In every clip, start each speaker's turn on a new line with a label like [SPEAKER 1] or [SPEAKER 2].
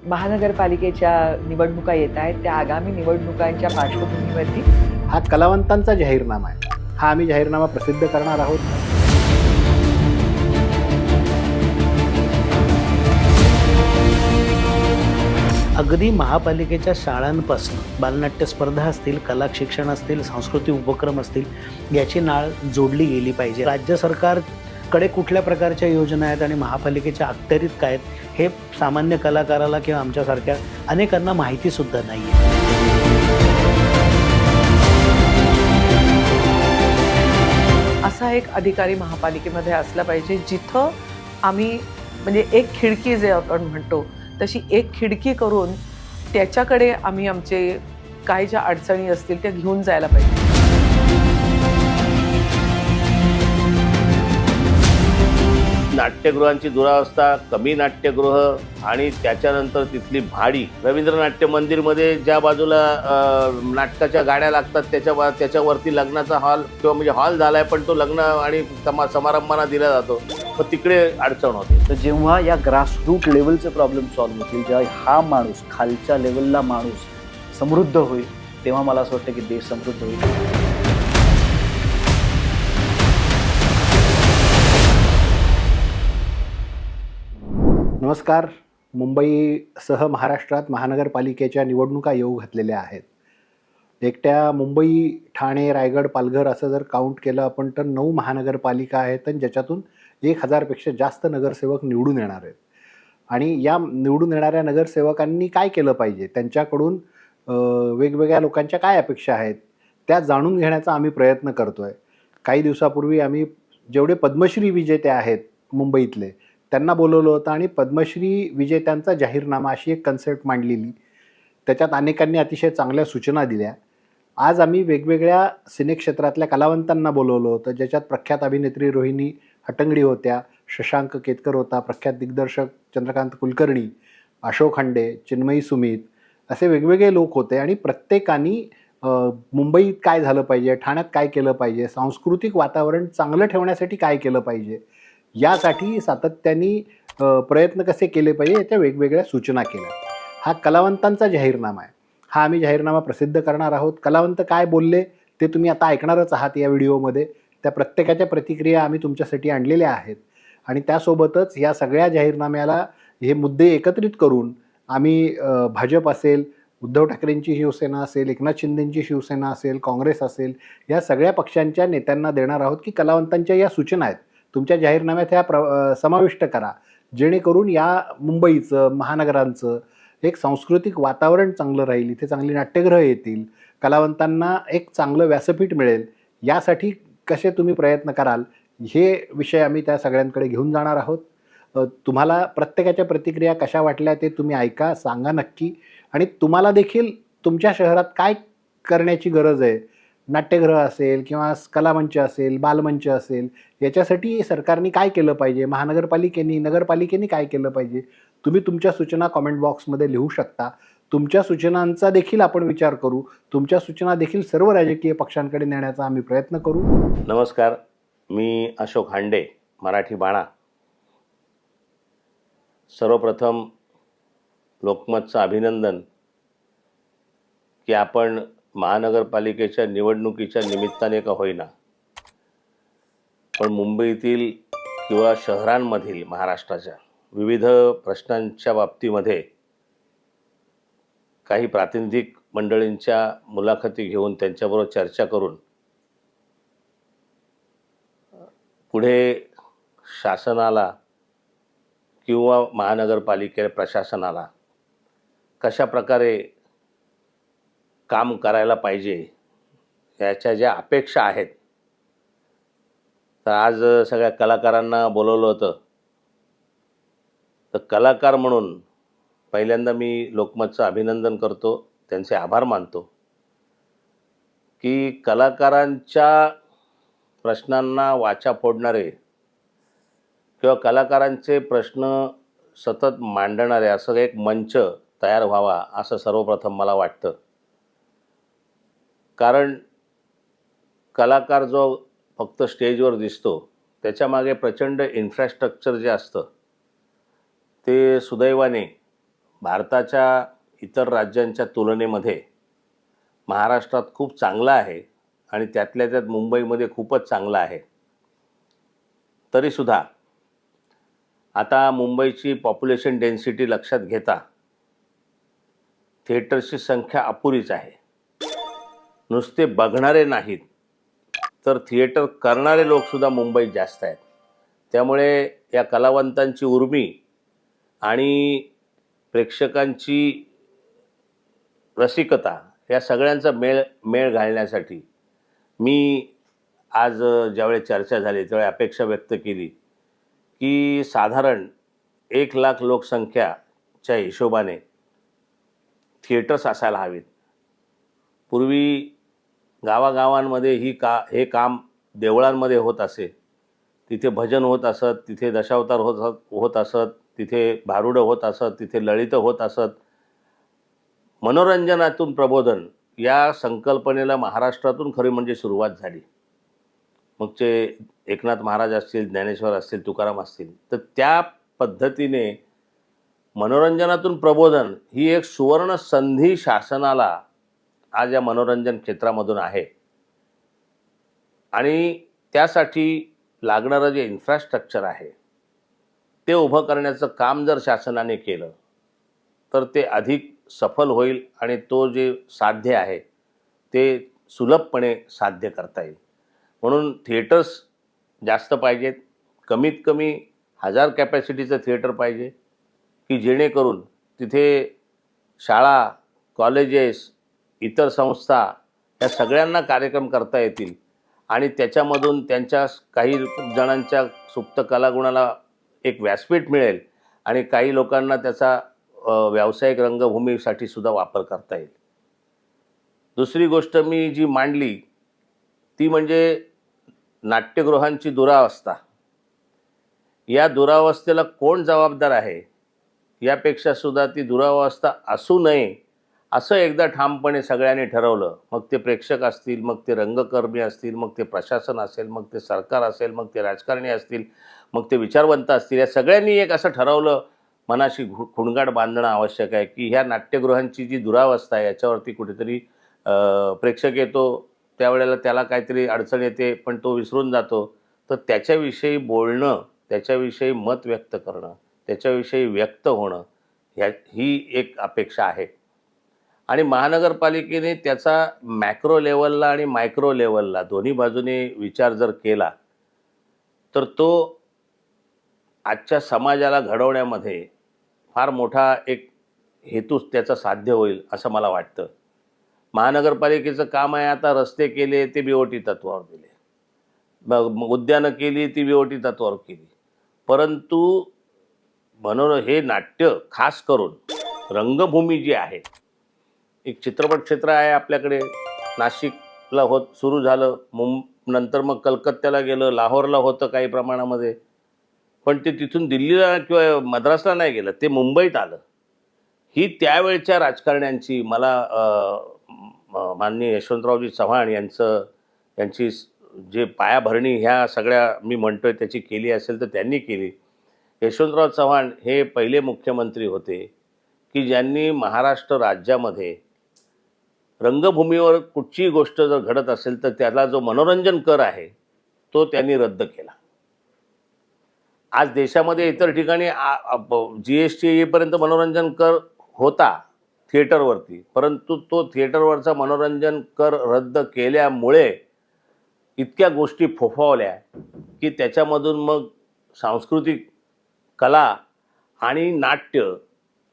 [SPEAKER 1] महानगरपालिकेच्या निवडणुका येत आहेत. त्या आगामी निवडणुकांच्या पार्श्वभूमीवरती
[SPEAKER 2] हा कलावंतांचा जाहीरनामा आहे. हा आम्ही जाहीरनामा प्रसिद्ध करणार आहोत.
[SPEAKER 3] अगदी महापालिकेच्या शाळांपासून बालनाट्य स्पर्धा असतील, कला शिक्षण असतील, सांस्कृतिक उपक्रम असतील, याची नाळ जोडली गेली पाहिजे. राज्य सरकारकडे कुठल्या प्रकारच्या योजना आहेत आणि महापालिकेच्या अखत्यारीत काय आहेत, हे सामान्य कलाकाराला किंवा आमच्यासारख्या अनेकांना माहितीसुद्धा नाही आहे.
[SPEAKER 1] असा एक अधिकारी महापालिकेमध्ये असला पाहिजे, जिथं आम्ही म्हणजे एक खिडकी जे आपण म्हणतो तशी एक खिडकी करून त्याच्याकडे आम्ही आमचे काय ज्या अडचणी असतील त्या घेऊन जायला पाहिजे.
[SPEAKER 4] नाट्यगृहांची दुरावस्था, कमी नाट्यगृह आणि त्याच्यानंतर तिथली भाडी. रवींद्र नाट्य मंदिरमध्ये ज्या बाजूला नाटकाच्या गाड्या लागतात त्याच्यावरती लग्नाचा हॉल किंवा म्हणजे हॉल झालाय, पण तो लग्न आणि समारंभांना दिला जातो, पण तिकडे अडचण होते.
[SPEAKER 5] तर जेव्हा या ग्रासरूट लेवलचे प्रॉब्लेम सॉल्व्ह होतील, जेव्हा हा माणूस खालच्या लेवलला माणूस समृद्ध होईल, तेव्हा मला असं वाटतं की देश समृद्ध होईल.
[SPEAKER 2] नमस्कार. मुंबईसह महाराष्ट्रात महानगरपालिकेच्या निवडणुका येऊ घातलेल्या आहेत. एकट्या मुंबई, ठाणे, रायगड, पालघर असं जर काउंट केलं आपण तर 9 महानगरपालिका आहेत आणि ज्याच्यातून 1000पेक्षा जास्त नगरसेवक निवडून येणार आहेत. आणि या निवडून येणाऱ्या नगरसेवकांनी काय केलं पाहिजे, त्यांच्याकडून वेगवेगळ्या लोकांच्या काय अपेक्षा आहेत त्या जाणून घेण्याचा आम्ही प्रयत्न करतो आहे. काही दिवसापूर्वी आम्ही जेवढे पद्मश्री विजेते आहेत मुंबईतले त्यांना बोलवलं होतं आणि पद्मश्री विजेत्यांचा जाहीरनामा अशी एक कन्सेप्ट मांडलेली. त्याच्यात अनेकांनी अतिशय चांगल्या सूचना दिल्या. आज आम्ही वेगवेगळ्या सिनेक्षेत्रातल्या कलावंतांना बोलवलं होतं, ज्याच्यात प्रख्यात अभिनेत्री रोहिणी हट्टंगडी होत्या, शशांक केतकर होता, प्रख्यात दिग्दर्शक चंद्रकांत कुलकर्णी, अशोक खांडे, चिन्मयी सुमित असे वेगवेगळे लोक होते. आणि प्रत्येकानी मुंबईत काय झालं पाहिजे, ठाण्यात काय केलं पाहिजे, सांस्कृतिक वातावरण चांगलं ठेवण्यासाठी काय केलं पाहिजे, यासाठी सातत्याने प्रयत्न कसे केले पाहिजे याच्या वेगवेगळ्या सूचना केल्या. हा कलावंतांचा जाहीरनामा आहे. हा आम्ही जाहीरनामा प्रसिद्ध करणार आहोत. कलावंत काय बोलले ते तुम्ही आता ऐकणारच आहात या व्हिडिओमध्ये. त्या प्रत्येकाच्या प्रतिक्रिया आम्ही तुमच्यासाठी आणलेल्या आहेत आणि त्यासोबतच या सगळ्या जाहीरनाम्याला हे मुद्दे एकत्रित करून आम्ही भाजप असेल, उद्धव ठाकरेंची शिवसेना असेल, एकनाथ शिंदेंची शिवसेना असेल, काँग्रेस असेल, या सगळ्या पक्षांच्या नेत्यांना देणार आहोत की कलावंतांच्या या सूचना आहेत तुमच्या जाहीरनाम्यात ह्या समाविष्ट करा, जेणेकरून या मुंबईचं, महानगरांचं एक सांस्कृतिक वातावरण चांगलं राहील, इथे चांगली नाट्यगृह येतील, कलावंतांना एक चांगलं व्यासपीठ मिळेल. यासाठी कसे तुम्ही प्रयत्न कराल हे विषय आम्ही त्या सगळ्यांकडे घेऊन जाणार आहोत. तुम्हाला प्रत्येकाच्या प्रतिक्रिया कशा वाटल्या ते तुम्ही ऐका, सांगा नक्की. आणि तुम्हाला देखील तुमच्या शहरात काय करण्याची गरज आहे, नाट्यगृह असेल किंवा कलामंच असेल, बालमंच असेल, याच्यासाठी सरकारने काय केलं पाहिजे, महानगरपालिकेनी, नगरपालिकेने काय केलं पाहिजे, तुम्ही तुमच्या सूचना कॉमेंट बॉक्समध्ये लिहू शकता. तुमच्या सूचनांचा देखील आपण विचार करू. तुमच्या सूचना देखील सर्व राजकीय पक्षांकडे नेण्याचा आम्ही प्रयत्न करू.
[SPEAKER 4] नमस्कार, मी अशोक खांडे, मराठी बाणा. सर्वप्रथम लोकमतचं अभिनंदन की आपण महानगरपालिकेच्या निवडणुकीच्या निमित्ताने का होईना, पण मुंबईतील किंवा शहरांमधील महाराष्ट्राच्या विविध प्रश्नांच्या बाबतीमध्ये काही प्रातिनिधिक मंडळींच्या मुलाखती घेऊन त्यांच्याबरोबर चर्चा करून पुढे शासनाला किंवा महानगरपालिके प्रशासनाला कशा प्रकारे काम करायला पाहिजे याच्या ज्या अपेक्षा आहेत. तर आज सगळ्या कलाकारांना बोलवलं होतं. तर कलाकार म्हणून पहिल्यांदा मी लोकमतचं अभिनंदन करतो, त्यांचे आभार मानतो की कलाकारांच्या प्रश्नांना वाचा फोडणारे किंवा कलाकारांचे प्रश्न सतत मांडणारे असं एक मंच तयार व्हावा असं सर्वप्रथम मला वाटतं. कारण कलाकार जो फक्त स्टेजवर दिसतो त्याच्यामागे प्रचंड इन्फ्रास्ट्रक्चर जे असतं ते सुदैवाने भारताच्या इतर राज्यांच्या तुलनेमध्ये महाराष्ट्रात खूप चांगलं आहे आणि त्यातल्या त्यात मुंबईमध्ये खूपच चांगलं आहे. तरीसुद्धा आता मुंबईची पॉप्युलेशन डेन्सिटी लक्षात घेता थिएटर्सची संख्या अपुरीच आहे. नुसते बघणारे नाहीत तर थिएटर करणारे लोकसुद्धा मुंबईत जास्त आहेत. त्यामुळे या कलावंतांची उर्मी आणि प्रेक्षकांची रसिकता या सगळ्यांचा मेळ घालण्यासाठी मी आज ज्यावेळी चर्चा झाली त्यावेळी अपेक्षा व्यक्त केली की साधारण 1,00,000 लोकसंख्याच्या हिशोबाने थिएटर्स असायला हवीत. पूर्वी गावागावांमध्ये हे काम देवळांमध्ये होत असे. तिथे भजन होत असत, तिथे दशावतार होत असत, तिथे भारुडं होत असत, तिथे ललितं होत असत. मनोरंजनातून प्रबोधन या संकल्पनेला महाराष्ट्रातून खरी म्हणजे सुरुवात झाली. मग ते एकनाथ महाराज असतील, ज्ञानेश्वर असतील, तुकाराम असतील, तर त्या पद्धतीने मनोरंजनातून प्रबोधन ही एक सुवर्ण संधी शासनाला आज या मनोरंजन क्षेत्रामधून आहे. आणि त्यासाठी लागणारं जे इन्फ्रास्ट्रक्चर आहे ते उभं करण्याचं काम जर शासनाने केलं तर ते अधिक सफल होईल आणि तो जे साध्य आहे ते सुलभपणे साध्य करता येईल. म्हणून थिएटर्स जास्त पाहिजेत. कमीत कमी 1000 कॅपॅसिटीचं थिएटर पाहिजे की जेणेकरून तिथे शाळा, कॉलेजेस, इतर संस्था या सगळ्यांना कार्यक्रम करता येतील आणि त्याच्यामधून त्यांच्या काही जणांच्या सुप्त कलागुणाला एक व्यासपीठ मिळेल आणि काही लोकांना त्याचा व्यावसायिक रंगभूमीसाठी सुद्धा वापर करता येईल. दुसरी गोष्ट मी जी मांडली ती म्हणजे नाट्यगृहांची दुरावस्था. या दुरावस्थेला कोण जबाबदार आहे यापेक्षा सुद्धा ती दुरावस्था असू नये असं एकदा ठामपणे सगळ्यांनी ठरवलं. मग ते प्रेक्षक असतील, मग ते रंगकर्मी असतील, मग ते प्रशासन असेल, मग ते सरकार असेल, मग ते राजकारणी असतील, मग ते विचारवंत असतील, या सगळ्यांनी एक असं ठरवलं, मनाशी खुणगाड बांधणं आवश्यक आहे की ह्या नाट्यगृहांची जी दुरावस्था आहे याच्यावरती कुठेतरी प्रेक्षक येतो त्यावेळेला त्याला काहीतरी अडचण येते पण तो विसरून जातो. तर त्याच्याविषयी बोलणं, त्याच्याविषयी मत व्यक्त करणं, त्याच्याविषयी व्यक्त होणं ही एक अपेक्षा आहे. आणि महानगरपालिकेने त्याचा मॅक्रो लेवलला आणि मायक्रो लेवलला दोन्ही बाजूने विचार जर केला तर तो आजच्या समाजाला घडवण्यामध्ये फार मोठा एक हेतू त्याचा साध्य होईल असं मला वाटतं. महानगरपालिकेचं काम आहे आता रस्ते केले ते BOT तत्वावर दिले, मग उद्यानं केली ती BOT तत्वावर केली. परंतु हे नाट्य खास करून रंगभूमी जी आहे, एक चित्रपट क्षेत्र आहे आपल्याकडे, नाशिकला सुरू झालं, नंतर मग कलकत्त्याला गेलं, लाहोरला होतं काही प्रमाणामध्ये, पण ते तिथून दिल्लीला किंवा मद्रासला नाही गेलं, ते मुंबईत आलं. ही त्यावेळच्या राजकारण्यांची, मला माननीय यशवंतरावजी चव्हाण यांची जे पायाभरणी ह्या सगळ्या मी म्हणतोय त्याची केली असेल तर त्यांनी केली. यशवंतराव चव्हाण हे पहिले मुख्यमंत्री होते की ज्यांनी महाराष्ट्र राज्यामध्ये रंगभूमीवर कुठचीही गोष्ट जर घडत असेल तर त्याला जो मनोरंजन कर आहे तो त्यांनी रद्द केला. आज देशामध्ये इतर ठिकाणी GST येईपर्यंत मनोरंजन कर होता थिएटरवरती, परंतु तो थिएटरवरचा मनोरंजन कर रद्द केल्यामुळे इतक्या गोष्टी फोफावल्या की त्याच्यामधून मग सांस्कृतिक कला आणि नाट्य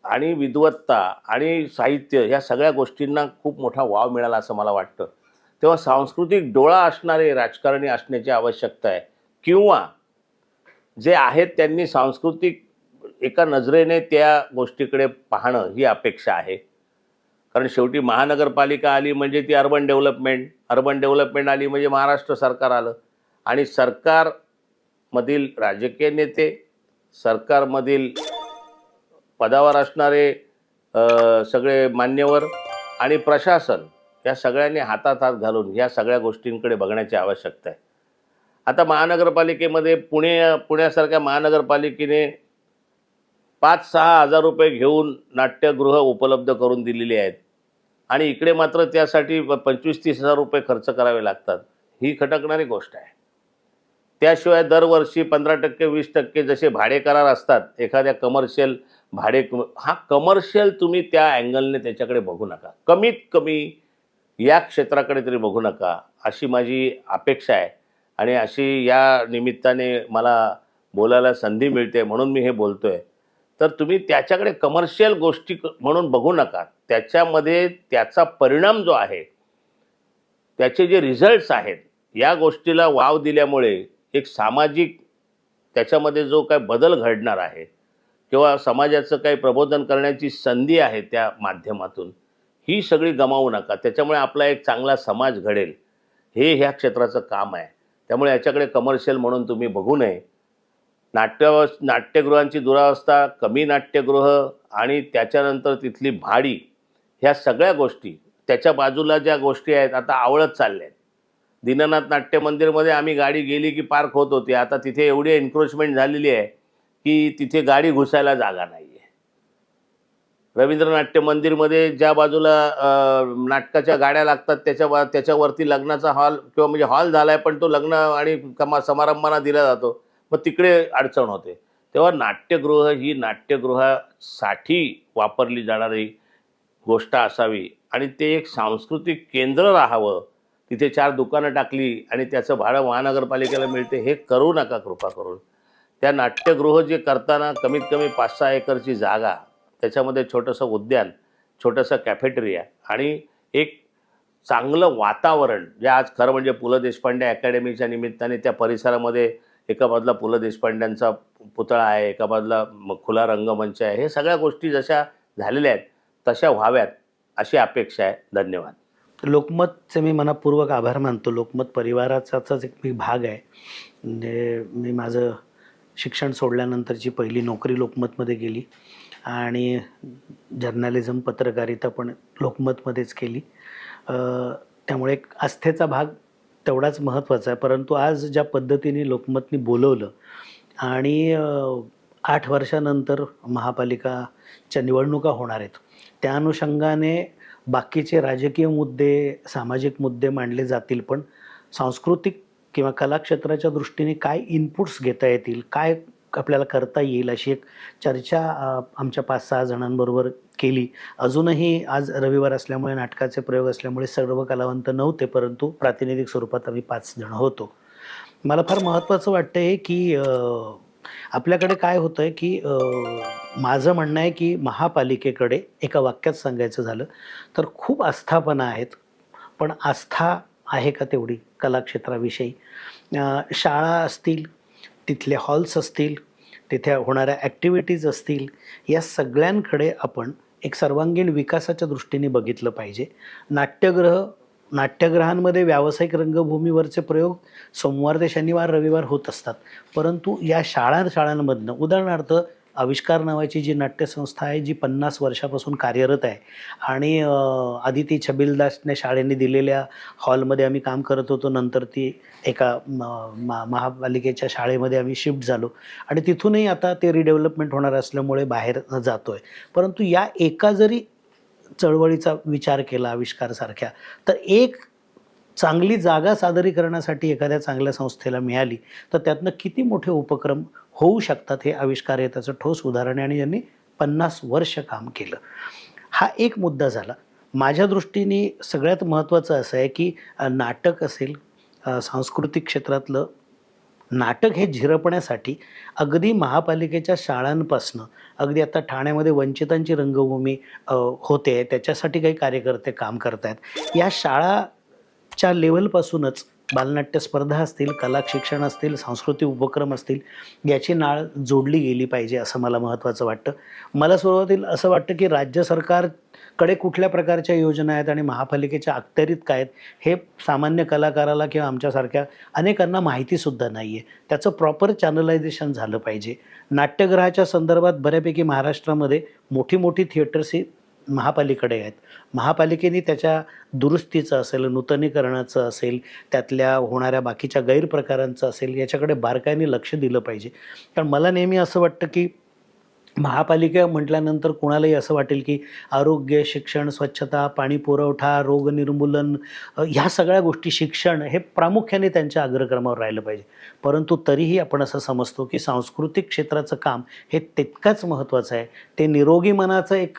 [SPEAKER 4] आणि विद्वत्ता आणि साहित्य ह्या सगळ्या गोष्टींना खूप मोठा वाव मिळाला असं मला वाटतं. तेव्हा सांस्कृतिक डोळा असणारे राजकारणी असण्याची आवश्यकता आहे किंवा जे आहेत त्यांनी सांस्कृतिक एका नजरेने त्या गोष्टीकडे पाहणं ही अपेक्षा आहे. कारण शेवटी महानगरपालिका आली म्हणजे ती अर्बन डेव्हलपमेंट आली म्हणजे महाराष्ट्र सरकार आलं आणि सरकारमधील राजकीय नेते, सरकारमधील पदावर असणारे सगळे मान्यवर आणि प्रशासन या सगळ्यांनी हातात हात घालून या सगळ्या गोष्टींकडे बघण्याची आवश्यकता आहे. आता महानगरपालिकेमध्ये पुण्यासारख्या महानगरपालिकेने 5-6 हजार रुपये घेऊन नाट्यगृह उपलब्ध करून दिलेली आहेत आणि इकडे मात्र त्यासाठी 25-30 हजार रुपये खर्च करावे लागतात. ही खटकणारी गोष्ट आहे. त्याशिवाय दरवर्षी 15% 20% जसे भाडे करार असतात एखाद्या कमर्शियल हा कमर्शियल तुम्ही त्या अँगलने त्याच्याकडे बघू नका. कमीत कमी या क्षेत्राकडे तरी बघू नका अशी माझी अपेक्षा आहे आणि अशी या निमित्ताने मला बोलायला संधी मिळते म्हणून मी हे बोलतोय. तर तुम्ही त्याच्याकडे कमर्शियल गोष्टी म्हणून बघू नका. त्याच्यामध्ये त्याचा परिणाम जो आहे, त्याचे जे रिझल्ट्स आहेत, या गोष्टीला वाव दिल्यामुळे एक सामाजिक त्याच्यामध्ये जो काय बदल घडणार आहे किंवा समाजाचं काही प्रबोधन करण्याची संधी आहे त्या माध्यमातून, ही सगळी गमावू नका. त्याच्यामुळे आपला एक चांगला समाज घडेल. हे ह्या क्षेत्राचं काम आहे. त्यामुळे याच्याकडे कमर्शियल म्हणून तुम्ही बघू नये. नाट्यगृहांची दुरावस्था, कमी नाट्यगृह आणि त्याच्यानंतर तिथली भाडी, ह्या सगळ्या गोष्टी, त्याच्या बाजूला ज्या गोष्टी आहेत आता आवळत चालल्या आहेत. दीनानाथ नाट्य मंदिरमध्ये आम्ही गाडी गेली की पार्क होत होती. आता तिथे एवढी एन्क्रोचमेंट झालेली आहे की तिथे गाडी घुसायला जागा नाही आहे. रवींद्र नाट्य मंदिरमध्ये ज्या बाजूला नाटकाच्या गाड्या लागतात त्याच्यावरती लग्नाचा हॉल किंवा म्हणजे हॉल झाला आहे पण तो लग्न आणि समारंभांना दिला जातो, मग तिकडे अडचण होते. तेव्हा नाट्यगृह ही नाट्यगृहासाठी वापरली जाणारी गोष्ट असावी आणि ते एक सांस्कृतिक केंद्र राहावं. तिथे 4 दुकानं टाकली आणि त्याचं भाडं महानगरपालिकेला मिळते, हे करू नका कृपा करून. त्या नाट्यगृह जे करताना कमीत कमी 5-6 एकरची जागा, त्याच्यामध्ये छोटंसं उद्यान, छोटंसं कॅफेटेरिया आणि एक चांगलं वातावरण, जे आज खरं म्हणजे पु ल देशपांडे अकॅडमीच्या निमित्ताने त्या परिसरामध्ये एका बाजूला पु ल देशपांड्यांचा पुतळा आहे, एका बाजूला खुला रंगमंच आहे. हे सगळ्या गोष्टी जशा झालेल्या आहेत तशा व्हाव्यात अशी अपेक्षा आहे. धन्यवाद.
[SPEAKER 3] लोकमतचे मी मनापूर्वक आभार मानतो. लोकमत परिवाराचाच एक मी भाग आहे. म्हणजे मी माझं शिक्षण सोडल्यानंतरची पहिली नोकरी लोकमतमध्ये गेली आणि जर्नलिझम, पत्रकारिता पण लोकमतमध्येच केली. त्यामुळे एक आस्थेचा भाग तेवढाच महत्त्वाचा आहे. परंतु आज ज्या पद्धतीने लोकमतनी बोलवलं आणि 8 वर्षानंतर महापालिकाच्या निवडणुका होणार आहेत, त्या अनुषंगाने बाकीचे राजकीय मुद्दे, सामाजिक मुद्दे मांडले जातील, पण सांस्कृतिक किंवा कला क्षेत्राच्या दृष्टीने काय इनपुट्स घेता येतील, काय आपल्याला करता येईल, अशी एक चर्चा आमच्या 5-6 जणांबरोबर केली. अजूनही आज रविवार असल्यामुळे, नाटकाचे प्रयोग असल्यामुळे सर्व कलावंत नव्हते, परंतु प्रातिनिधिक स्वरूपात आम्ही 5 जण होतो. मला फार महत्त्वाचं वाटतं आहे की आपल्याकडे काय होतं आहे की माझं म्हणणं आहे की महापालिकेकडे एका वाक्यात सांगायचं झालं तर खूप आस्थापना आहेत, पण आस्था आहे का तेवढी कलाक्षेत्राविषयी? शाळा असतील, तिथले हॉल्स असतील, तिथे होणाऱ्या ॲक्टिव्हिटीज असतील, या सगळ्यांकडे आपण एक सर्वांगीण विकासाच्या दृष्टीने बघितलं पाहिजे. नाट्यगृहांमध्ये व्यावसायिक रंगभूमीवरचे प्रयोग सोमवार ते शनिवार, रविवार होत असतात, परंतु या शाळांमधनं, उदाहरणार्थ आविष्कार नावाची जी नाट्यसंस्था आहे, जी 50 वर्षापासून कार्यरत आहे आणि आधी ती छबिलदासने शाळेने दिलेल्या हॉलमध्ये आम्ही काम करत होतो, नंतर ती एका महापालिकेच्या शाळेमध्ये आम्ही शिफ्ट झालो आणि तिथूनही आता ते रिडेव्हलपमेंट होणार असल्यामुळे बाहेर जातो आहे. परंतु या एका जरी चळवळीचा विचार केला आविष्कारसारख्या, तर एक चांगली जागा सादरीकरणासाठी एखाद्या चांगल्या संस्थेला मिळाली तर त्यातनं किती मोठे उपक्रम होऊ शकतात, हे आविष्कार आहे त्याचं ठोस उदाहरण आहे आणि यांनी 50 वर्ष काम केलं. हा एक मुद्दा झाला. माझ्या दृष्टीने सगळ्यात महत्त्वाचं असं आहे की नाटक असेल, सांस्कृतिक क्षेत्रातलं नाटक हे झिरपण्यासाठी अगदी महापालिकेच्या शाळांपासनं, अगदी आता ठाण्यामध्ये वंचितांची रंगभूमी होते, त्याच्यासाठी काही कार्यकर्ते काम करत आहेत. या शाळाच्या लेवलपासूनच बालनाट्य स्पर्धा असतील, कला शिक्षण असतील, सांस्कृतिक उपक्रम असतील, याची नाळ जोडली गेली पाहिजे असं मला महत्त्वाचं वाटतं. मला सुरुवातीला असं वाटतं की राज्य सरकारकडे कुठल्या प्रकारच्या योजना आहेत आणि महापालिकेच्या अखत्यारीत काय आहेत, हे सामान्य कलाकाराला किंवा आमच्यासारख्या अनेकांना माहितीसुद्धा नाही आहे. त्याचं प्रॉपर चॅनलायझेशन झालं पाहिजे. नाट्यगृहाच्या संदर्भात बऱ्यापैकी महाराष्ट्रामध्ये मोठी थिएटर्स ही महापालिकेकडे आहेत. महापालिकेने त्याच्या दुरुस्तीचं असेल, नूतनीकरणाचं असेल, त्यातल्या होणाऱ्या बाकीच्या गैरप्रकारांचं असेल, याच्याकडे बारकाईने लक्ष दिलं पाहिजे. कारण मला नेहमी असं वाटतं की महापालिका म्हटल्यानंतर कोणालाही असं वाटेल की आरोग्य, शिक्षण, स्वच्छता, पाणी पुरवठा, रोग निर्मूलन, ह्या सगळ्या गोष्टी, शिक्षण हे प्रामुख्याने त्यांच्या अग्रक्रमावर राहिलं पाहिजे. परंतु तरीही आपण असं समजतो की सांस्कृतिक क्षेत्राचं काम हे तितकंच महत्त्वाचं आहे. ते निरोगी मनाचं एक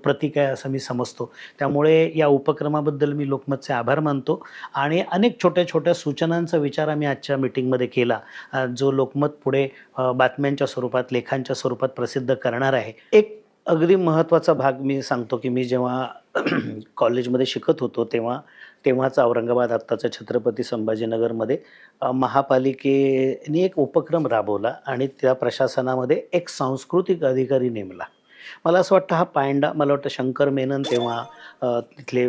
[SPEAKER 3] प्रतीक आहे असं मी समजतो. त्यामुळे या उपक्रमाबद्दल मी लोकमतचे आभार मानतो आणि अनेक छोट्या छोट्या सूचनांचा विचार आम्ही आजच्या मीटिंगमध्ये केला, जो लोकमत पुढे बातम्यांच्या स्वरूपात, लेखांच्या स्वरूपात प्रसिद्ध करणार आहे. एक अगदी महत्त्वाचा भाग मी सांगतो की मी जेव्हा कॉलेजमध्ये शिकत होतो तेव्हाचा औरंगाबाद, आत्ताचं छत्रपती संभाजीनगरमध्ये महापालिकेने एक उपक्रम राबवला आणि त्या प्रशासनामध्ये एक सांस्कृतिक अधिकारी नेमला. मला असं वाटतं हा पायंडा, मला वाटतं शंकर मेनन तेव्हा तिथले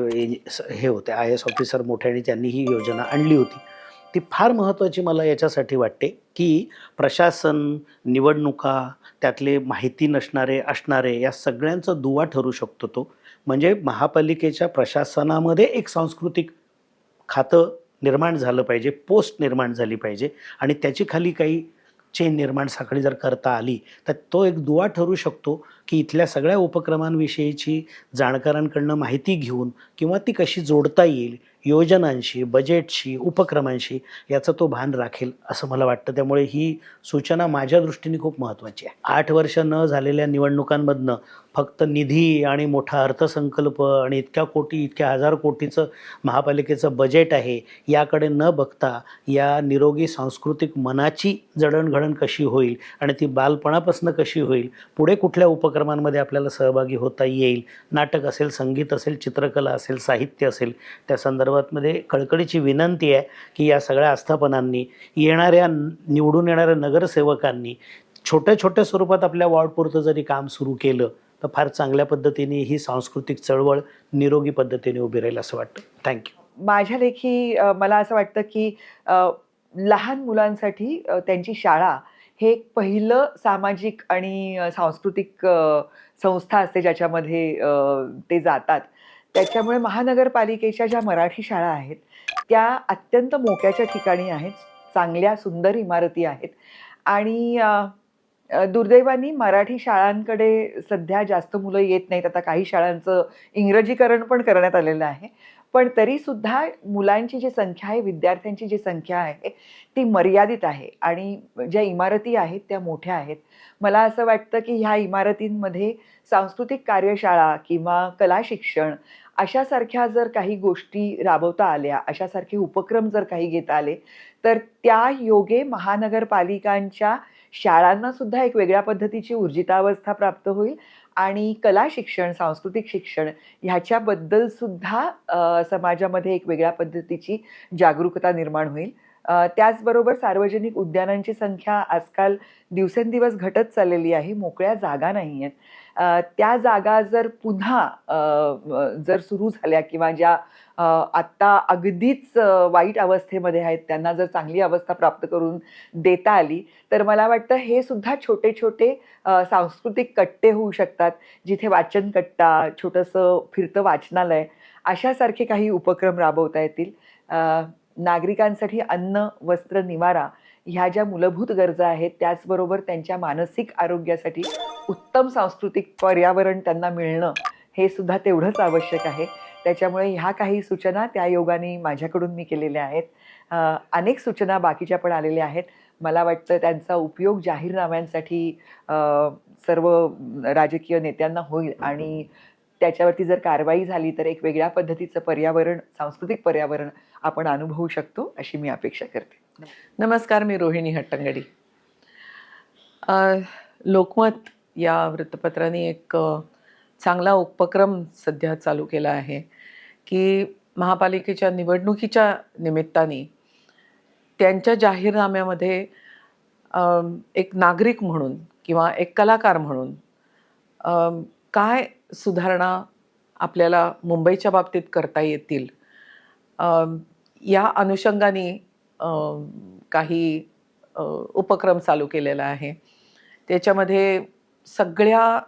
[SPEAKER 3] हे होते IAS ऑफिसर मोठे, आणि त्यांनी ही योजना आणली होती. ती फार महत्त्वाची मला याच्यासाठी वाटते की प्रशासन, निवडणुका, त्यातले माहिती असणारे या सगळ्यांचा दुवा ठरू शकतो तो. म्हणजे महापालिकेच्या प्रशासनामध्ये एक सांस्कृतिक खातं निर्माण झालं पाहिजे, पोस्ट निर्माण झाली पाहिजे आणि त्याची खाली काही चेन निर्माण साखळी जर करता आली तर तो एक दुवा ठरू शकतो की इथल्या सगळ्या उपक्रमांविषयीची जाणकारांकडनं माहिती घेऊन किंवा ती कशी जोडता येईल योजनांशी, बजेटशी, उपक्रमांशी, याचं तो भान राखेल असं मला वाटतं. त्यामुळे ही सूचना माझ्या दृष्टीने खूप महत्त्वाची आहे. 8 वर्ष न झालेल्या निवडणुकांमधनं फक्त निधी आणि मोठा अर्थसंकल्प आणि इतक्या हजार कोटीचं महापालिकेचं बजेट आहे याकडे न बघता या निरोगी सांस्कृतिक मनाची जडणघडण कशी होईल आणि ती बालपणापासून कशी होईल, पुढे कुठल्या उपक्रमांमध्ये आपल्याला सहभागी होता येईल, नाटक असेल, संगीत असेल, चित्रकला असेल, साहित्य असेल, त्या संदर्भातमध्ये कळकळीची विनंती आहे की या सगळ्या आस्थापनांनी, निवडून येणाऱ्या नगरसेवकांनी छोट्या छोट्या स्वरूपात आपल्या वॉर्डपुरतं जरी काम सुरू केलं तर फार चांगल्या पद्धतीने ही सांस्कृतिक चळवळ निरोगी पद्धतीने उभी राहील असं वाटतं. थँक्यू.
[SPEAKER 1] माझ्या लेखी मला असं वाटतं की लहान मुलांसाठी त्यांची शाळा हे एक पहिलं सामाजिक आणि सांस्कृतिक संस्था असते ज्याच्यामध्ये ते जातात. त्याच्यामुळे महानगरपालिकेच्या ज्या मराठी शाळा आहेत त्या अत्यंत मोक्याच्या ठिकाणी आहेत, चांगल्या सुंदर इमारती आहेत आणि दुर्दैवाने मराठी शाळांकडे सध्या जास्त मुलं येत नाहीत. आता काही शाळांचं इंग्रजीकरण पण करण्यात आलेलं आहे, पण तरीसुद्धा मुलांची जी संख्या आहे, विद्यार्थ्यांची जी संख्या आहे ती मर्यादित आहे आणि ज्या इमारती आहेत त्या मोठ्या आहेत. मला असं वाटतं की ह्या इमारतींमध्ये सांस्कृतिक कार्यशाळा किंवा कला शिक्षण अशासारख्या जर काही गोष्टी राबवता आल्या, अशासारखे उपक्रम जर काही घेता आले तर त्या योगे महानगरपालिकांच्या शाळांना सुद्धा एक वेगळ्या पद्धतीची ऊर्जितावस्था प्राप्त होईल आणि कला शिक्षण, सांस्कृतिक शिक्षण ह्याच्याबद्दल सुद्धा समाजामध्ये एक वेगळ्या पद्धतीची जागरूकता निर्माण होईल. त्याचबरोबर सार्वजनिक उद्यानांची संख्या आजकाल दिवसेंदिवस घटत चाललेली आहे, मोकळ्या जागा नाही आहेत. त्या जागा जर पुन्हा जर सुरू झाल्या किंवा ज्या आत्ता अगदीच वाईट अवस्थेमध्ये आहेत त्यांना जर चांगली अवस्था प्राप्त करून देता आली तर मला वाटतं हे सुद्धा छोटे छोटे सांस्कृतिक कट्टे होऊ शकतात, जिथे वाचन कट्टा, छोटंसं फिरतं वाचनालय अशासारखे काही उपक्रम राबवता येतील. नागरिकांसाठी अन्न, वस्त्र, निवारा ह्या ज्या मूलभूत गरजा आहेत त्याचबरोबर त्यांच्या मानसिक आरोग्यासाठी उत्तम सांस्कृतिक पर्यावरण त्यांना मिळणं हे सुद्धा तेवढंच आवश्यक आहे. त्याच्यामुळे ह्या काही सूचना त्या योगाने माझ्याकडून मी केलेल्या आहेत. अनेक सूचना बाकीच्या पण आलेल्या आहेत. मला वाटतं त्यांचा उपयोग जाहीरनाम्यांसाठी सर्व राजकीय नेत्यांना होईल आणि त्याच्यावरती जर कारवाई झाली तर एक वेगळ्या पद्धतीचं पर्यावरण, सांस्कृतिक पर्यावरण आपण अनुभवू शकतो अशी मी अपेक्षा करते. नमस्कार, मी रोहिणी हट्टंगडी. लोकमत या वृत्तपत्राने एक चांगला उपक्रम सध्या चालू केला आहे की महापालिकेच्या निवडणुकीच्या निमित्ताने त्यांच्या जाहीरनाम्यामध्ये एक नागरिक म्हणून किंवा एक कलाकार म्हणून काय सुधारणा आपल्याला मुंबईच्या बाबतीत करता येतील या अनुषंगाने काही उपक्रम चालू केलेला आहे. त्याच्यामध्ये सगळ्या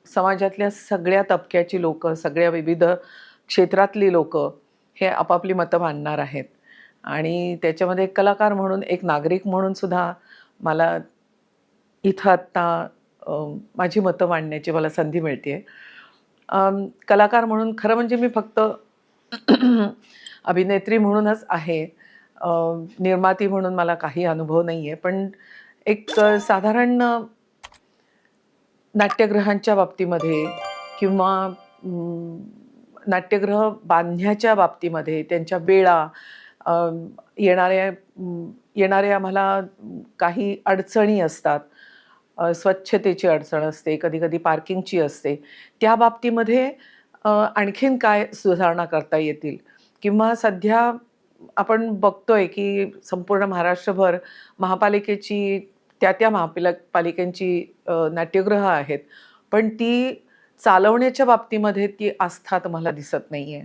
[SPEAKER 1] समाजातल्या सगळ्या तबक्याची लोक, सगळ्या विविध क्षेत्रातली लोक हे आपापली मतं मांडणार आहेत आणि त्याच्यामध्ये एक कलाकार म्हणून, एक नागरिक म्हणून सुद्धा मला इथं आत्ता माझी मतं मांडण्याची मला संधी मिळते. कलाकार म्हणून खरं म्हणजे मी फक्त अभिनेत्री म्हणूनच आहे. निर्माती म्हणून मला काही अनुभव नाही आहे. पण एक साधारण नाट्यगृहांच्या बाबतीमध्ये किंवा नाट्यगृह बांधण्याच्या बाबतीमध्ये त्यांच्या वेळा, येणाऱ्या आम्हाला काही अडचणी असतात. स्वच्छतेची अडचण असते, कधी-कधी पार्किंगची असते. त्या बाबतीमध्ये आणखीन काय सुधारणा करता येतील? किंवा सध्या आपण बघतोय की संपूर्ण महाराष्ट्रभर महापालिकेची त्या पालिकांची नाट्यगृह आहेत. पण ती चालवण्याच्या बाबतीमध्ये ती आस्था तुम्हाला दिसत नाहीये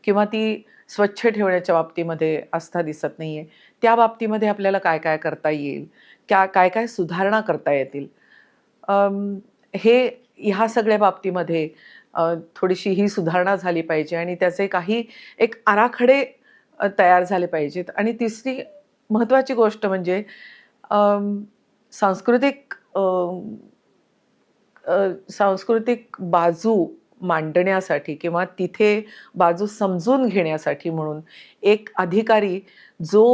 [SPEAKER 1] किंवा ती स्वच्छ ठेवण्याच्या बाबतीमध्ये आस्था दिसत नाहीये. त्या बाबतीमध्ये आपल्याला काय-काय करता येईल? काय-काय सुधारणा करता येतील? हे ह्या सगळ्या बाबतीमध्ये थोडीशी ही सुधारणा झाली पाहिजे आणि त्याचे काही एक आराखडे तयार झाले पाहिजेत. आणि तिसरी महत्त्वाची गोष्ट म्हणजे सांस्कृतिक सांस्कृतिक बाजू मांडण्यासाठी किंवा तिथे बाजू समजून घेण्यासाठी म्हणून एक अधिकारी जो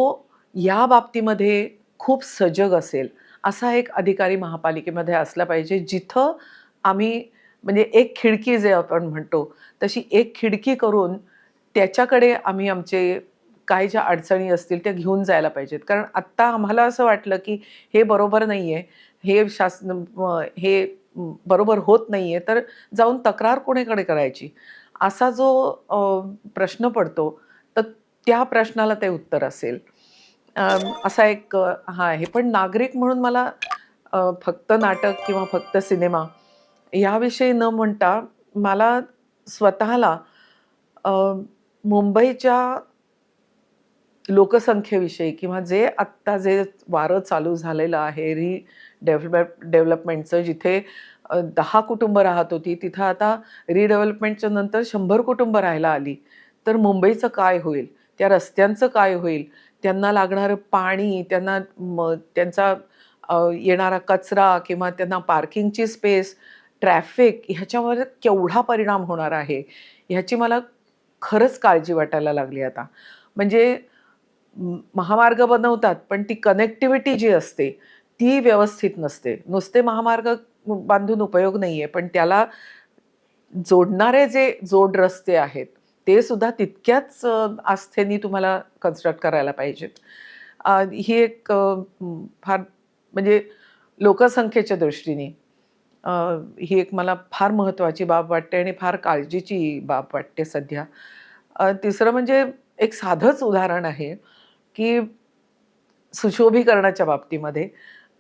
[SPEAKER 1] या बाबतीमध्ये खूप सजग असेल, असा एक अधिकारी महापालिकेमध्ये असला पाहिजे. जिथं आम्ही म्हणजे एक खिडकी जे आपण म्हणतो, तशी एक खिडकी करून त्याच्याकडे आम्ही आमचे काही ज्या अडचणी असतील त्या घेऊन जायला पाहिजेत. कारण आत्ता आम्हाला असं वाटलं की हे बरोबर नाही आहे, हे बरोबर होत नाही आहे, तर जाऊन तक्रार कोणाकडे करायची? असा जो प्रश्न पडतो, तर त्या प्रश्नाला ते उत्तर असेल. असा एक हा आहे. पण नागरिक म्हणून मला फक्त नाटक किंवा फक्त सिनेमा याविषयी न म्हणता मला स्वतःला मुंबईच्या लोकसंख्येविषयी किंवा जे वारं चालू झालेलं आहे डेव्हलपमेंटचं, जिथे 10 कुटुंब राहत होती, तिथं आता रिडेव्हलपमेंटच्या नंतर 100 कुटुंब राहायला आली. तर मुंबईचं काय होईल? त्या रस्त्यांचं काय होईल? त्यांना लागणारं पाणी, त्यांचा येणारा कचरा किंवा त्यांना पार्किंगची स्पेस, ट्रॅफिक ह्याच्यावर केवढा परिणाम होणार आहे, ह्याची मला खरंच काळजी वाटायला लागली आता. म्हणजे महामार्ग बनवतात, पण ती कनेक्टिव्हिटी जी असते ती व्यवस्थित नसते. नुसते महामार्ग बांधून उपयोग नाहीये, पण त्याला जोडणारे जे जोड रस्ते आहेत ते सुद्धा तितक्याच आस्थेने तुम्हाला कन्स्ट्रक्ट करायला पाहिजेत. ही एक फार म्हणजे लोकसंख्येच्या दृष्टीने ही एक मला फार महत्त्वाची बाब वाटते आणि फार काळजीची बाब वाटते सध्या. तिसरं म्हणजे एक साधंच उदाहरण आहे की सुशोभीकरणाच्या बाबतीमध्ये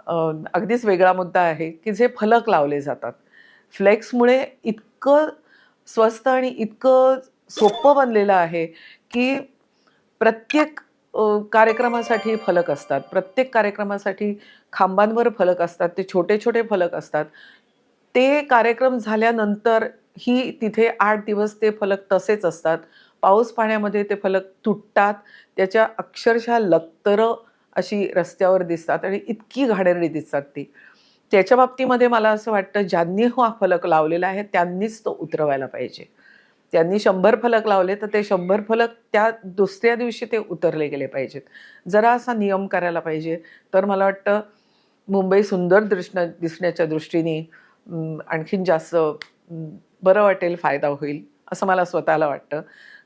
[SPEAKER 1] अगदीच वेगळा मुद्दा आहे की जे फलक लावले जातात. फ्लेक्समुळे इतकं स्वस्त आणि इतकं सोपं बनलेलं आहे की प्रत्येक कार्यक्रमासाठी फलक असतात. प्रत्येक कार्यक्रमासाठी खांबांवर फलक असतात. ते छोटे-छोटे फलक असतात. ते कार्यक्रम झाल्यानंतर ही तिथे 8 दिवस ते फलक तसेच असतात. पाऊस पाण्यामध्ये ते फलक तुटतात. त्याच्या अक्षरशः लक्तरं अशी रस्त्यावर दिसतात आणि इतकी घाणेरडी दिसतात ती. त्याच्या बाबतीमध्ये मला असं वाटतं ज्यांनी हा फलक लावलेला आहे त्यांनीच तो उतरवायला पाहिजे. त्यांनी 100 फलक लावले तर ते 100 फलक त्या दुसऱ्या दिवशी ते उतरले गेले पाहिजेत. जरा असा नियम करायला पाहिजे. तर मला वाटतं मुंबई सुंदर दिसण्याच्या दृष्टीने आणखीन जास्त बरं वाटेल, फायदा होईल असं मला स्वतःला वाटतं.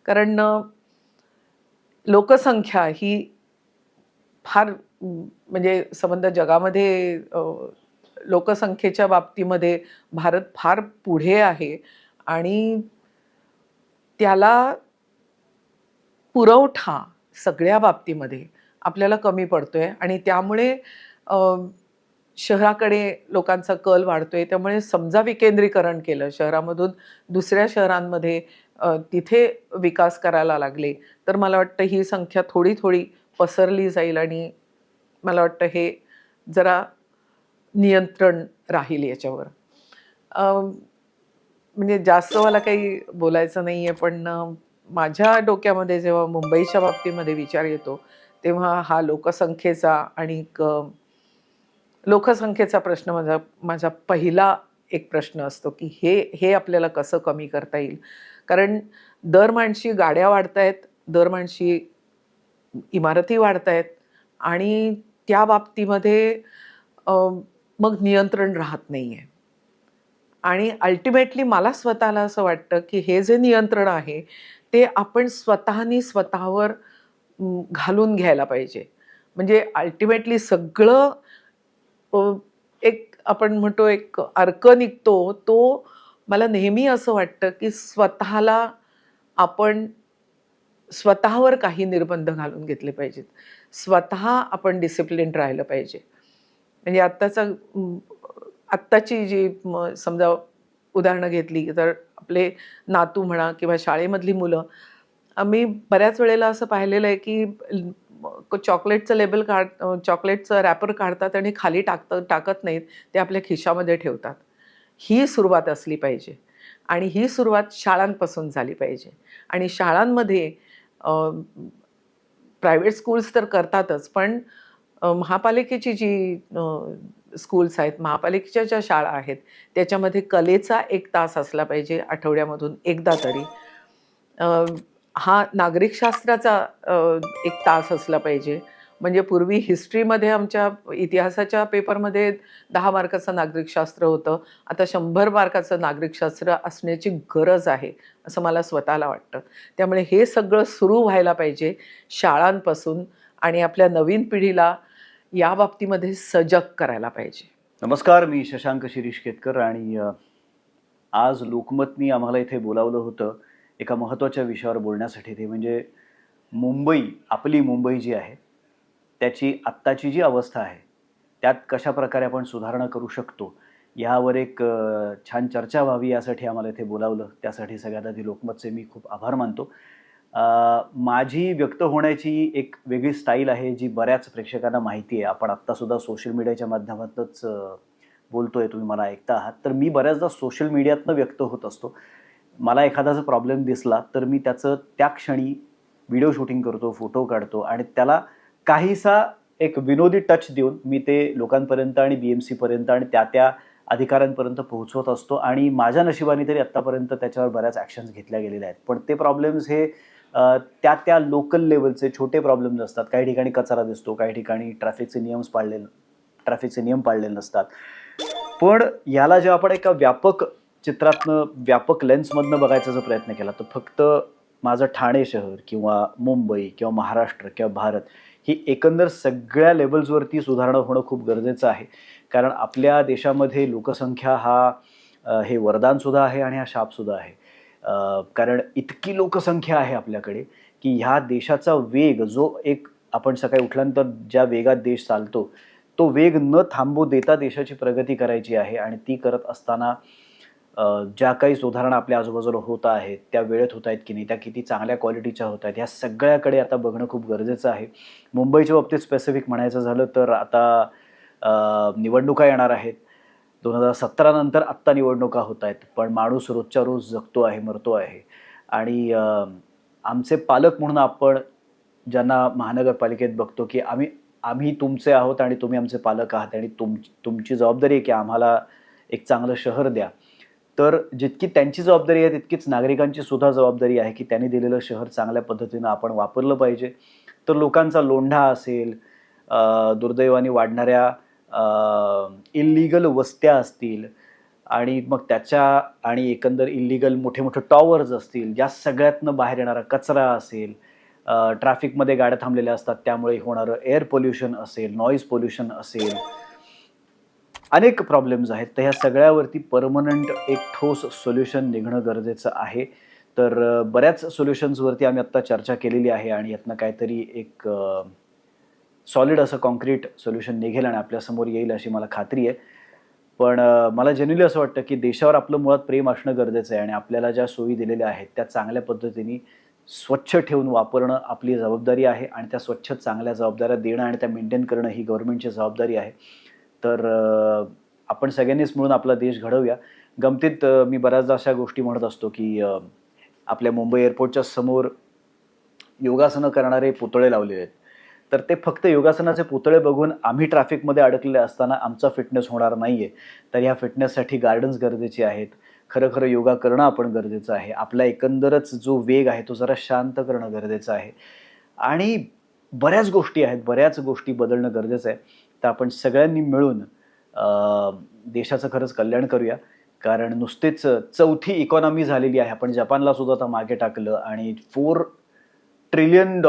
[SPEAKER 1] कारण लोकसंख्या ही फार म्हणजे संबंध जगामध्ये लोकसंख्येच्या बाबतीमध्ये भारत फार पुढे आहे आणि त्याला पुरवठा सगळ्या बाबतीमध्ये आपल्याला कमी पडतोय आणि त्यामुळे शहराकडे लोकांचा कल वाढतोय. त्यामुळे समजा विकेंद्रीकरण केलं, शहरामधून दुसऱ्या शहरांमध्ये तिथे विकास करायला लागले, तर मला वाटतं ही संख्या थोडी पसरली जाईल आणि मला वाटतं हे जरा नियंत्रण राहील याच्यावर. म्हणजे जास्त मला काही बोलायचं नाहीये, पण माझ्या डोक्यामध्ये जेव्हा मुंबईच्या बाबतीमध्ये विचार येतो, तेव्हा हा लोकसंख्येचा आणि लोकसंख्येचा प्रश्न माझा पहिला एक प्रश्न असतो की हे आपल्याला कसं कमी करता येईल. कारण दरमाणशी गाड्या वाढतायत, दरमाणशी इमारती वाढतायत आणि त्या बाबतीमध्ये मग नियंत्रण राहत नाहीये. आणि अल्टिमेटली मला स्वतःला असं वाटतं की हे जे नियंत्रण आहे ते आपण स्वतःवर घालून घ्यायला पाहिजे. म्हणजे अल्टिमेटली सगळं एक आपण म्हणतो एक अर्क निघतो तो. मला नेहमी असं वाटतं की आपण स्वतःवर काही निर्बंध घालून घेतले पाहिजेत. स्वतः आपण डिसिप्लिन राहिलं पाहिजे. म्हणजे आत्ताची जी समजा उदाहरणं घेतली तर आपले नातू म्हणा किंवा शाळेमधली मुलं, आम्ही बऱ्याच वेळेला असं पाहिलेलं आहे की चॉकलेटचं रॅपर काढतात आणि खाली टाकत नाहीत, ते आपल्या खिशामध्ये ठेवतात. ही सुरुवात असली पाहिजे आणि ही सुरुवात शाळांपासून झाली पाहिजे. आणि शाळांमध्ये प्रायव्हेट स्कूल्स तर करतातच, पण महापालिकेची जी स्कूल्स आहेत, महापालिकेच्या ज्या शाळा आहेत, त्याच्यामध्ये कलेचा 1 तास असला पाहिजे आठवड्यामधून एकदा तरी. हा नागरिकशास्त्राचा 1 तास असला पाहिजे. म्हणजे पूर्वी हिस्ट्रीमध्ये आमच्या इतिहासाच्या पेपरमध्ये 10 मार्काचं नागरिकशास्त्र होतं. आता 100 मार्काचं नागरिकशास्त्र असण्याची गरज आहे, असं मला स्वतःला वाटतं. त्यामुळे हे सगळं सुरू व्हायला पाहिजे शाळांपासून आणि आपल्या नवीन पिढीला या बाबतीमध्ये सजग करायला पाहिजे.
[SPEAKER 5] नमस्कार, मी शशांक शिरीष केतकर आणि आज लोकमतनी आम्हाला इथे बोलावलं होतं एका महत्त्वाच्या विषयावर बोलण्यासाठी. ते म्हणजे मुंबई, आपली मुंबई जी आहे त्याची आत्ताची जी अवस्था आहे त्यात कशा प्रकारे आपण सुधारणा करू शकतो ह्यावर एक छान चर्चा व्हावी यासाठी आम्हाला इथे बोलावलं. त्यासाठी सगळ्यात आधी लोकमतचे मी खूप आभार मानतो. माझी व्यक्त होण्याची एक वेगळी स्टाईल आहे जी बऱ्याच प्रेक्षकांना माहिती आहे. आपण आत्तासुद्धा सोशल मीडियाच्या माध्यमातूनच बोलतोय, तुम्ही मला ऐकता आहात. तर मी बऱ्याचदा सोशल मीडियातनं व्यक्त होत असतो. मला एखादा जर प्रॉब्लेम दिसला तर मी त्याचं त्या क्षणी व्हिडिओ शूटिंग करतो, फोटो काढतो आणि त्याला काहीसा एक विनोदी टच देऊन मी ते लोकांपर्यंत आणि BMC पर्यंत आणि त्या अधिकाऱ्यांपर्यंत पोहोचवत असतो. आणि माझ्या नशिबाने तरी आत्तापर्यंत त्याच्यावर बऱ्याच ॲक्शन्स घेतल्या गेलेल्या आहेत. पण ते प्रॉब्लेम्स हे त्या लोकल लेवलचे छोटे प्रॉब्लेम्स असतात. काही ठिकाणी कचरा दिसतो, काही ठिकाणी ट्रॅफिकचे नियम पाळलेले नसतात. पण याला जेव्हा आपण एका व्यापक चित्रातनं, व्यापक लेन्समधनं बघायचा जर प्रयत्न केला तर फक्त माझं ठाणे शहर किंवा मुंबई किंवा महाराष्ट्र किंवा भारत ही एकंदर सगळ्या लेवल्सवरती सुधारणा होणं खूप गरजेचं आहे. कारण आपल्या देशामध्ये लोकसंख्या हे वरदानसुद्धा आहे आणि हा शापसुद्धा आहे. कारण इतकी लोकसंख्या आहे आपल्याकडे की ह्या देशाचा वेग जो एक आपण सकाळी उठल्यानंतर ज्या वेगात देश चालतो तो वेग न थांबू देता देशाची प्रगती करायची आहे. आणि ती करत असताना ज्या काही सुधारणा आपल्या आजूबाजूला होत आहेत त्या वेळेत होत आहेत की नाही, त्या किती चांगल्या क्वालिटीच्या होत आहेत, ह्या सगळ्याकडे आता बघणं खूप गरजेचं आहे. मुंबईच्या बाबतीत स्पेसिफिक म्हणायचं झालं तर आता निवडणुका येणार आहेत. 2017 नंतर आत्ता निवडणुका होत आहेत. पण माणूस रोजच्या रोज जगतो आहे, मरतो आहे. आणि आमचे पालक म्हणून आपण ज्यांना महानगरपालिकेत बघतो की आम्ही तुमचे आहोत आणि तुम्ही आमचे पालक आहात आणि तुमची जबाबदारी आहे की आम्हाला एक चांगलं शहर द्या. तर जितकी त्यांची जबाबदारी आहे तितकीच नागरिकांची सुद्धा जबाबदारी आहे की त्यांनी दिलेलं शहर चांगल्या पद्धतीनं आपण वापरलं पाहिजे. तर लोकांचा लोंढा असेल, दुर्दैवाने वाढणाऱ्या इल्लीगल वस्त्या असतील आणि मग आणि एकंदर इल्लीगल मोठे मोठे टॉवर्स असतील, या सगळ्यातनं बाहेर येणारा कचरा असेल, ट्रॅफिकमध्ये गाड्या थांबलेल्या असतात त्यामुळे होणारं एअर पोल्युशन असेल, नॉईज पोल्युशन असेल, अनेक प्रॉब्लेम्स आहेत. तर ह्या सगळ्यावरती परमनंट एक ठोस सोल्युशन निघणं गरजेचं आहे. तर बऱ्याच सोल्युशन्सवरती आम्ही आत्ता चर्चा केलेली आहे आणि यातनं काहीतरी एक सॉलिड असं कॉन्क्रीट सोल्युशन निघेल आणि आपल्यासमोर येईल अशी मला खात्री आहे. पण मला जेन्युइनली असं वाटतं की देशावर आपलं मुळात प्रेम असणं गरजेचं आहे आणि आपल्याला ज्या सोयी दिलेल्या आहेत त्या चांगल्या पद्धतीने स्वच्छ ठेवून वापरणं आपली जबाबदारी आहे. आणि त्या स्वच्छ चांगल्या जबाबदाऱ्या देणं आणि त्या मेंटेन करणं ही गव्हर्नमेंटची जबाबदारी आहे. तर आपण सगळ्यांनीच मिळून आपला देश घडवूया. गमतीत मी बऱ्याचदा अशा गोष्टी म्हणत असतो की आपल्या मुंबई एअरपोर्टच्या समोर योगासनं करणारे पुतळे लावलेले आहेत. तर ते फक्त योगासनाचे पुतळे बघून आम्ही ट्रॅफिकमध्ये अडकलेले असताना आमचा फिटनेस होणार नाही आहे. तर ह्या फिटनेससाठी गार्डन्स गरजेचे आहेत. खरं खरं योगा करणं आपण गरजेचं आहे. आपला एकंदरच जो वेग आहे तो जरा शांत करणं गरजेचं आहे. आणि बऱ्याच गोष्टी आहेत, बऱ्याच गोष्टी बदलणं गरजेचं आहे. तर आपण सगळ्यांनी मिळून देशाचं खरंच कल्याण करूया. कारण नुसतेच 4थी इकॉनॉमी झालेली आहे. आपण जपानला सुद्धा आता मागे टाकलं आणि $4 ट्रिलियन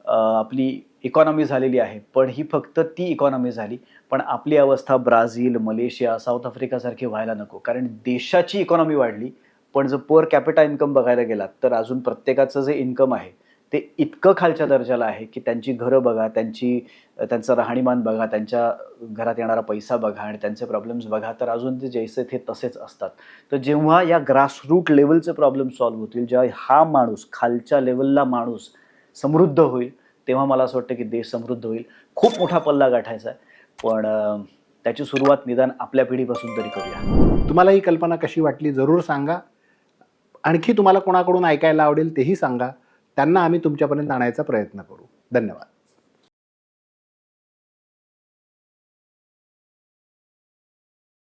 [SPEAKER 5] आपली इकॉनॉमी झालेली आहे. पण ही फक्त ती इकॉनॉमी झाली. पण आपली अवस्था ब्राझील, मलेशिया, साऊथ आफ्रिकासारखी व्हायला नको. कारण देशाची इकॉनॉमी वाढली, पण जर पर कॅपिटा इन्कम बघायला गेलात तर अजून प्रत्येकाचं जे इन्कम आहे ते इतकं खालच्या दर्जाला आहे की त्यांची घरं बघा, त्यांचं राहणीमान बघा, त्यांच्या घरात येणारा पैसा बघा आणि त्यांचे प्रॉब्लेम्स बघा, तर अजून ते जैसे थे तसेच असतात. तर जेव्हा या ग्रासरूट लेवलचे प्रॉब्लेम सॉल्व्ह होतील, जेव्हा हा माणूस खालच्या लेवलला माणूस समृद्ध होईल, तेव्हा मला असं वाटतं की देश समृद्ध होईल. खूप मोठा पल्ला गाठायचा आहे, पण त्याची सुरुवात निदान आपल्या पिढीपासून तरी करूया.
[SPEAKER 2] तुम्हाला ही कल्पना कशी वाटली जरूर सांगा. आणखी तुम्हाला कोणाकडून ऐकायला आवडेल तेही सांगा. त्यांना आम्ही तुमच्यापर्यंत आणायचा प्रयत्न करू. धन्यवाद.